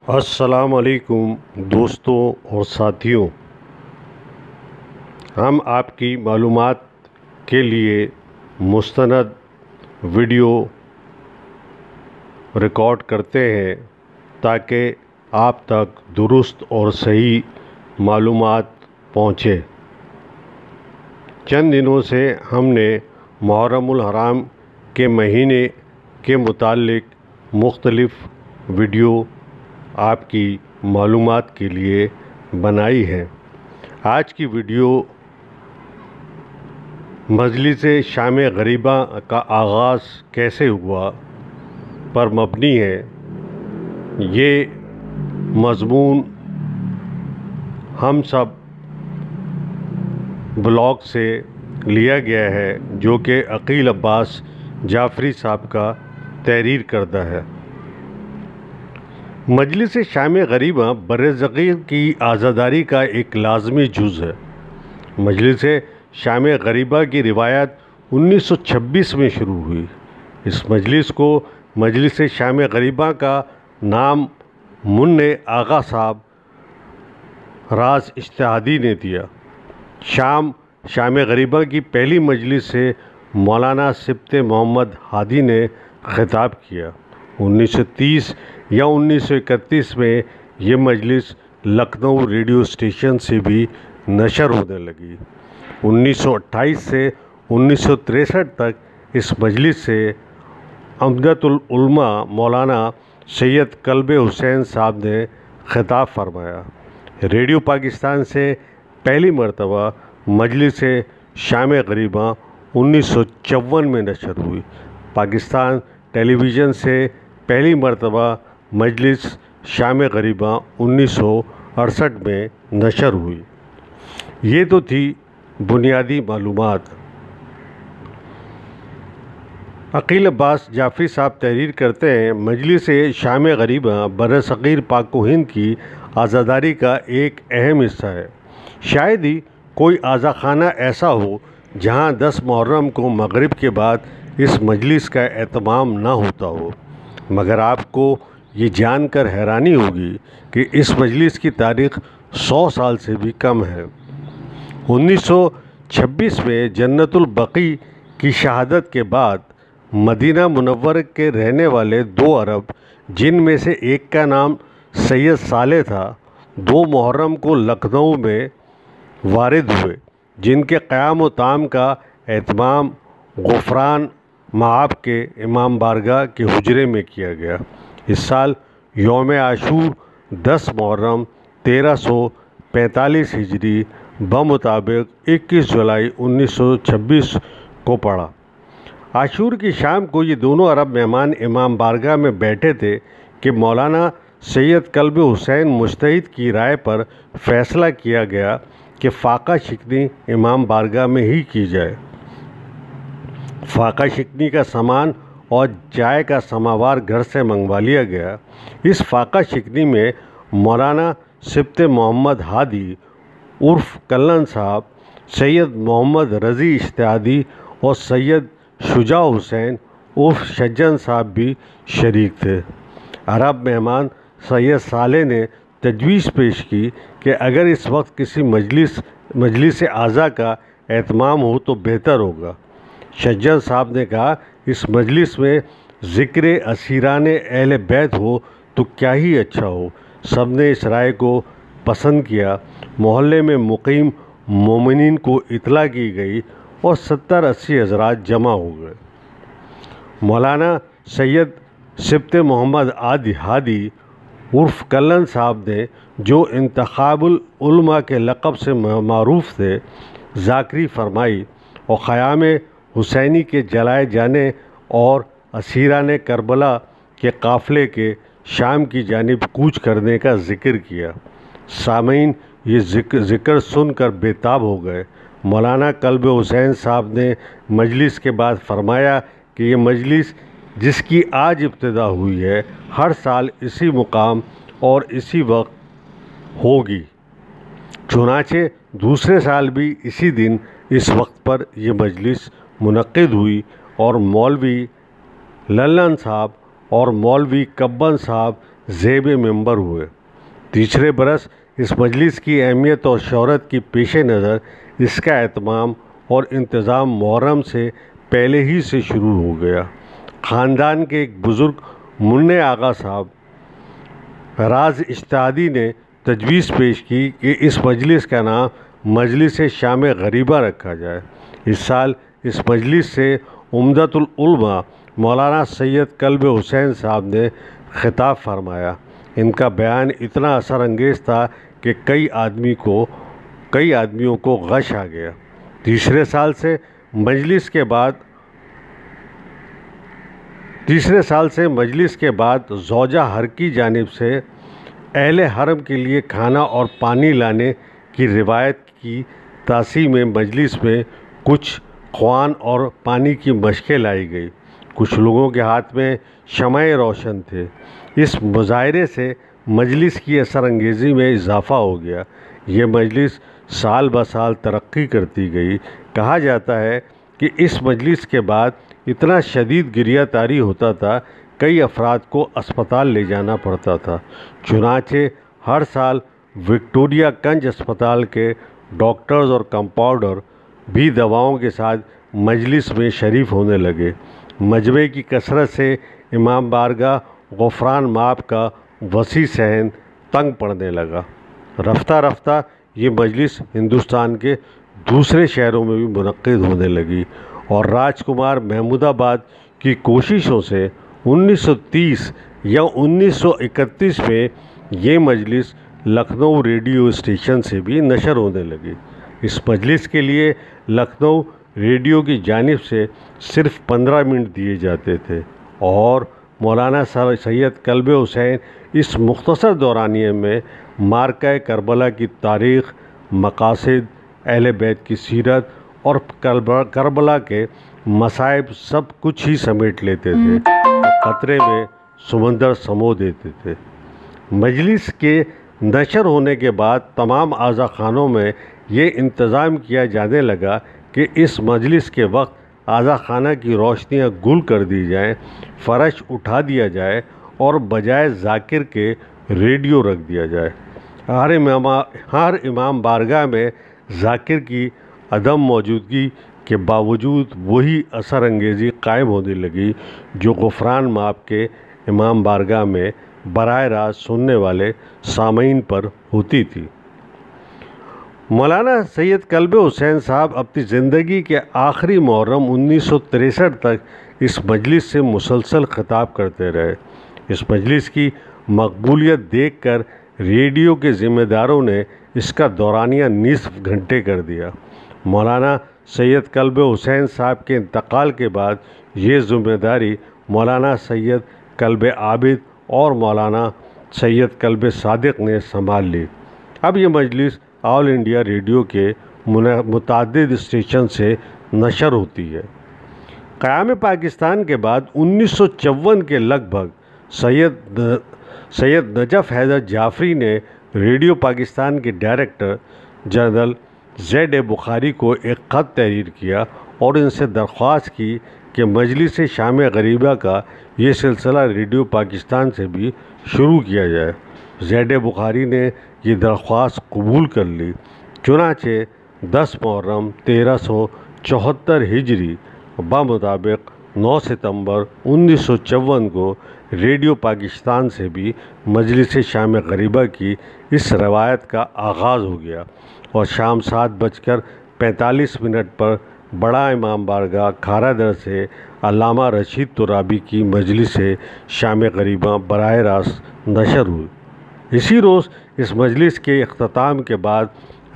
السلام علیکم دوستوں اور ساتھیوں، ہم آپ کی معلومات کے لیے مستند ویڈیو ریکارڈ کرتے ہیں تاکہ آپ تک درست اور صحیح معلومات پہنچے۔ چند دنوں سے ہم نے محرم الحرام کے مہینے کے متعلق مختلف ویڈیو آپ کی معلومات کے لیے بنائی ہے۔ آج کی ویڈیو مجلس شام غریبہ کا آغاز کیسے ہوا پر مبنی ہے۔ یہ مضمون ہم سب بلاگ سے لیا گیا ہے جو کہ عقیل عباس جعفری صاحب کا تحریر کردہ ہے۔ مجلس شام غریبہ برصغیر کی عزاداری کا ایک لازمی جز ہے۔ مجلس شام غریبہ کی روایت 1926 میں شروع ہوئی۔ اس مجلس کو مجلس شام غریبہ کا نام منع آغا صاحب راز اجتہادی نے دیا۔ شام غریبہ کی پہلی مجلس سے مولانا سبط محمد ہادی نے خطاب کیا۔ 1930 یا 1931 میں یہ مجلس لکھنؤ ریڈیو اسٹیشن سے بھی نشر ہونے لگی۔ 1928 سے 1963 تک اس مجلس سے عمدۃ العلماء مولانا سید کلب حسین صاحب نے خطاب فرمایا۔ ریڈیو پاکستان سے پہلی مرتبہ مجلس شام غریبہ 1954 میں نشر ہوئی۔ پاکستان ٹیلی ویژن سے پہلی مرتبہ مجلس شام غریبہ 1968 میں نشر ہوئی۔ یہ تو تھی بنیادی معلومات۔ عقیل عباس جعفری صاحب تحریر کرتے ہیں، مجلس شام غریبہ برصغیر پاک و ہند کی عزاداری کا ایک اہم حصہ ہے۔ شاید ہی کوئی عزاخانہ ایسا ہو جہاں 10 محرم کو مغرب کے بعد اس مجلس کا اہتمام نہ ہوتا ہو، مگر آپ کو یہ جان کر حیرانی ہوگی کہ اس مجلس کی تاریخ 100 سال سے بھی کم ہے۔ 1926 میں جنت البقیع کی شہادت کے بعد مدینہ منورہ کے رہنے والے 2 عرب، جن میں سے ایک کا نام سید صالح تھا، 2 محرم کو لکھنؤ میں وارد ہوئے، جن کے قیام و طعام کا اہتمام غفران مآب کے امام بارگاہ کے حجرے میں کیا گیا۔ اس سال یوم عاشور 10 محرم 1345 ہجری بمطابق 21 جولائی 1926 کو پڑا۔ عاشور کی شام کو یہ دونوں عرب مہمان امام بارگاہ میں بیٹھے تھے کہ مولانا سید کلب حسین مجتہد کی رائے پر فیصلہ کیا گیا کہ فاقہ شکنی امام بارگاہ میں ہی کی جائے۔ فاقہ شکنی کا سامان اور چائے کا سماوار گھر سے منگوا لیا گیا۔ اس فاقہ شکنی میں مولانا سبط محمد ہادی عرف کلن صاحب، سید محمد رضی اجتہادی اور سید شجاع حسین عرف شجن صاحب بھی شریک تھے۔ عرب مہمان سید صالح نے تجویز پیش کی کہ اگر اس وقت کسی مجلس اعزا کا اہتمام ہو تو بہتر ہوگا۔ شجن صاحب نے کہا، اس مجلس میں ذکر اسیران اہل بیت ہو تو کیا ہی اچھا ہو۔ سب نے اس رائے کو پسند کیا۔ محلے میں مقیم مومنین کو اطلاع کی گئی اور 70-80 حضرات جمع ہو گئے۔ مولانا سید سبط محمد ہادی عرف کلن صاحب نے، جو انتخاب العلماء کے لقب سے معروف تھے، ذاکری فرمائی اور خیام حسینی کے جلائے جانے اور اسیران کربلا کے قافلے کے شام کی جانب کوچ کرنے کا ذکر کیا۔ سامعین یہ ذکر سن کر بے تاب ہو گئے۔ مولانا کلب حسین صاحب نے مجلس کے بعد فرمایا کہ یہ مجلس جس کی آج ابتدا ہوئی ہے، ہر سال اسی مقام اور اسی وقت ہوگی۔ چنانچہ دوسرے سال بھی اسی دن اس وقت پر یہ مجلس منعقد ہوئی اور مولوی للن صاحب اور مولوی کبن صاحب زیب منبر ہوئے۔ تیسرے برس اس مجلس کی اہمیت اور شہرت کی پیش نظر اس کا اہتمام اور انتظام محرم سے پہلے ہی سے شروع ہو گیا۔ خاندان کے ایک بزرگ منع آغا صاحب راز اجتہادی نے تجویز پیش کی کہ اس مجلس کا نام مجلس شام غریبہ رکھا جائے۔ اس سال اس مجلس سے عمدۃ العلماء مولانا سید کلب حسین صاحب نے خطاب فرمایا۔ ان کا بیان اتنا اثر انگیز تھا کہ کئی آدمیوں کو غش آ گیا۔ تیسرے سال سے مجلس کے بعد زوجہ ہر کی جانب سے اہل حرم کے لیے کھانا اور پانی لانے کی روایت کی تاثیر میں مجلس میں کچھ خوان اور پانی کی مشقیں لائی گئی۔ کچھ لوگوں کے ہاتھ میں شمعیں روشن تھے۔ اس مظاہرے سے مجلس کی اثر انگیزی میں اضافہ ہو گیا۔ یہ مجلس سال بہ سال ترقی کرتی گئی۔ کہا جاتا ہے کہ اس مجلس کے بعد اتنا شدید گریہ طاری ہوتا تھا، کئی افراد کو اسپتال لے جانا پڑتا تھا۔ چنانچہ ہر سال وکٹوریہ گنج اسپتال کے ڈاکٹرز اور کمپاؤنڈر بھی دواؤں کے ساتھ مجلس میں شریک ہونے لگے۔ مجمع کی کثرت سے امام بارگاہ غفران مآب کا وسیع صحن تنگ پڑنے لگا۔ رفتہ رفتہ یہ مجلس ہندوستان کے دوسرے شہروں میں بھی منعقد ہونے لگی اور راج کمار محمود آباد کی کوششوں سے 1930 یا 1931 میں یہ مجلس لکھنؤ ریڈیو اسٹیشن سے بھی نشر ہونے لگی۔ اس مجلس کے لیے لکھنؤ ریڈیو کی جانب سے صرف 15 منٹ دیے جاتے تھے اور مولانا سید کلب حسین اس مختصر دورانیے میں معرکہ کربلا کی تاریخ، مقاصد، اہل بیت کی سیرت اور کربلا کے مصائب سب کچھ ہی سمیٹ لیتے تھے اور قطرے میں سمندر سمو دیتے تھے۔ مجلس کے نشر ہونے کے بعد تمام عزا خانوں میں یہ انتظام کیا جانے لگا کہ اس مجلس کے وقت عزا خانہ کی روشنیاں گل کر دی جائیں، فرش اٹھا دیا جائے اور بجائے ذاکر کے ریڈیو رکھ دیا جائے۔ ہر امام بارگاہ میں ذاکر کی عدم موجودگی کے باوجود وہی اثر انگیزی قائم ہونے لگی جو غفران مآب کے امام بارگاہ میں براہ راست سننے والے سامعین پر ہوتی تھی۔ مولانا سید کلب حسین صاحب اپنی زندگی کے آخری محرم 1963 تک اس مجلس سے مسلسل خطاب کرتے رہے۔ اس مجلس کی مقبولیت دیکھ کر ریڈیو کے ذمہ داروں نے اس کا دورانیہ نصف گھنٹے کر دیا۔ مولانا سید کلب حسین صاحب کے انتقال کے بعد یہ ذمہ داری مولانا سید کلب عابد اور مولانا سید کلب صادق نے سنبھال لی۔ اب یہ مجلس آل انڈیا ریڈیو کے متعدد اسٹیشن سے نشر ہوتی ہے۔ قیام پاکستان کے بعد 1954 کے لگ بھگ سید نجف حیدر جعفری نے ریڈیو پاکستان کے ڈائریکٹر جنرل زید بخاری کو ایک خط تحریر کیا اور ان سے درخواست کی کہ مجلس شام غریبہ کا یہ سلسلہ ریڈیو پاکستان سے بھی شروع کیا جائے۔ زید بخاری نے یہ درخواست قبول کر لی۔ چنانچہ 10 محرم 1374 ہجری بمطابق 9 ستمبر 1954 کو ریڈیو پاکستان سے بھی مجلس شام غریبہ کی اس روایت کا آغاز ہو گیا اور شام 7:45 پر بڑا امام بارگاہ کھارا در سے علامہ رشید ترابی کی مجلس شام غریبہ براہ راست نشر ہوئی۔ اسی روز اس مجلس کے اختتام کے بعد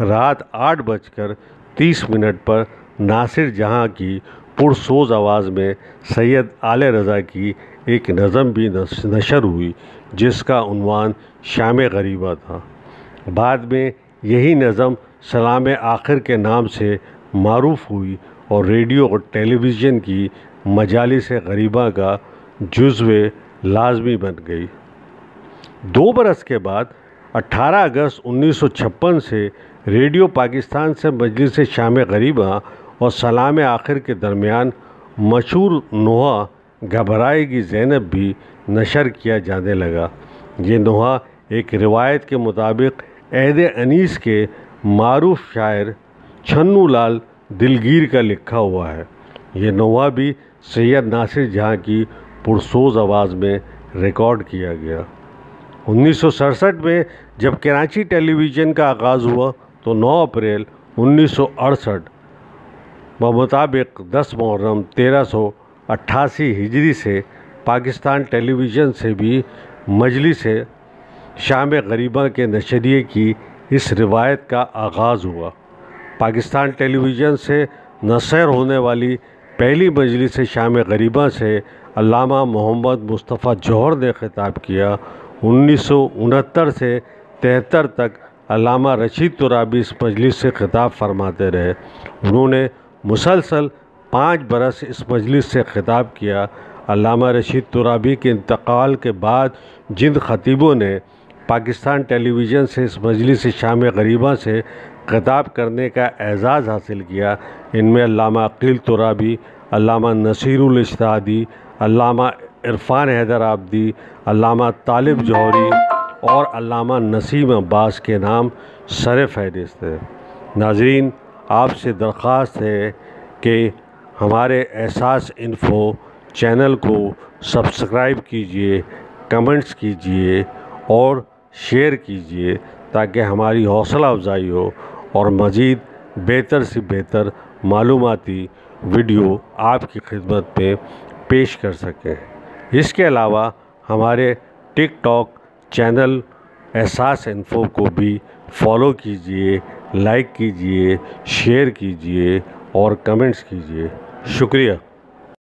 رات 8:30 پر ناصر جہاں کی پرسوز آواز میں سید آل رضا کی ایک نظم بھی نشر ہوئی جس کا عنوان شام غریبہ تھا۔ بعد میں یہی نظم سلام آخر کے نام سے معروف ہوئی اور ریڈیو اور ٹیلی ویژن کی مجالس غریبہ کا جزو لازمی بن گئی۔ 2 برس کے بعد 18 اگست 1956 سے ریڈیو پاکستان سے مجلس شام غریبہ اور سلام آخر کے درمیان مشہور نوحہ گھبرائے گی زینب بھی نشر کیا جانے لگا۔ یہ نوحہ ایک روایت کے مطابق عہد انیس کے معروف شاعر چھنو لال دلگیر کا لکھا ہوا ہے۔ یہ نوحہ بھی سید ناصر جہاں کی پرسوز آواز میں ریکارڈ کیا گیا۔ 1967 میں جب کراچی ٹیلی ویژن کا آغاز ہوا تو 9 اپریل 1968 بمطابق 10 محرم 1388 ہجری سے پاکستان ٹیلی ویژن سے بھی مجلس شام غریبہ کے نشریے کی اس روایت کا آغاز ہوا۔ پاکستان ٹیلی ویژن سے نشر ہونے والی پہلی مجلس شام غریبہ سے علامہ محمد مصطفیٰ جوہر نے خطاب کیا۔ 1969 سے 73 تک علامہ رشید ترابی اس مجلس سے خطاب فرماتے رہے۔ انہوں نے مسلسل 5 برس اس مجلس سے خطاب کیا۔ علامہ رشید ترابی کے انتقال کے بعد جن خطیبوں نے پاکستان ٹیلی ویژن سے اس مجلس شام غریبہ سے خطاب کرنے کا اعزاز حاصل کیا، ان میں علامہ عقیل ترابی، علامہ نصیر الاجتہادی، علامہ عرفان حیدر آبادی، علامہ طالب جوہری اور علامہ نسیم عباس کے نام سر فہرست ہیں۔ ناظرین، آپ سے درخواست ہے کہ ہمارے احساس انفو چینل کو سبسکرائب کیجئے، کمنٹس کیجئے اور شیئر کیجئے تاکہ ہماری حوصلہ افزائی ہو اور مزید بہتر سے بہتر معلوماتی ویڈیو آپ کی خدمت میں پیش کر سکیں۔ اس کے علاوہ ہمارے ٹک ٹاک چینل احساس انفو کو بھی فالو کیجئے، لائک کیجئے، شیئر کیجئے اور کمنٹس کیجئے۔ شکریہ۔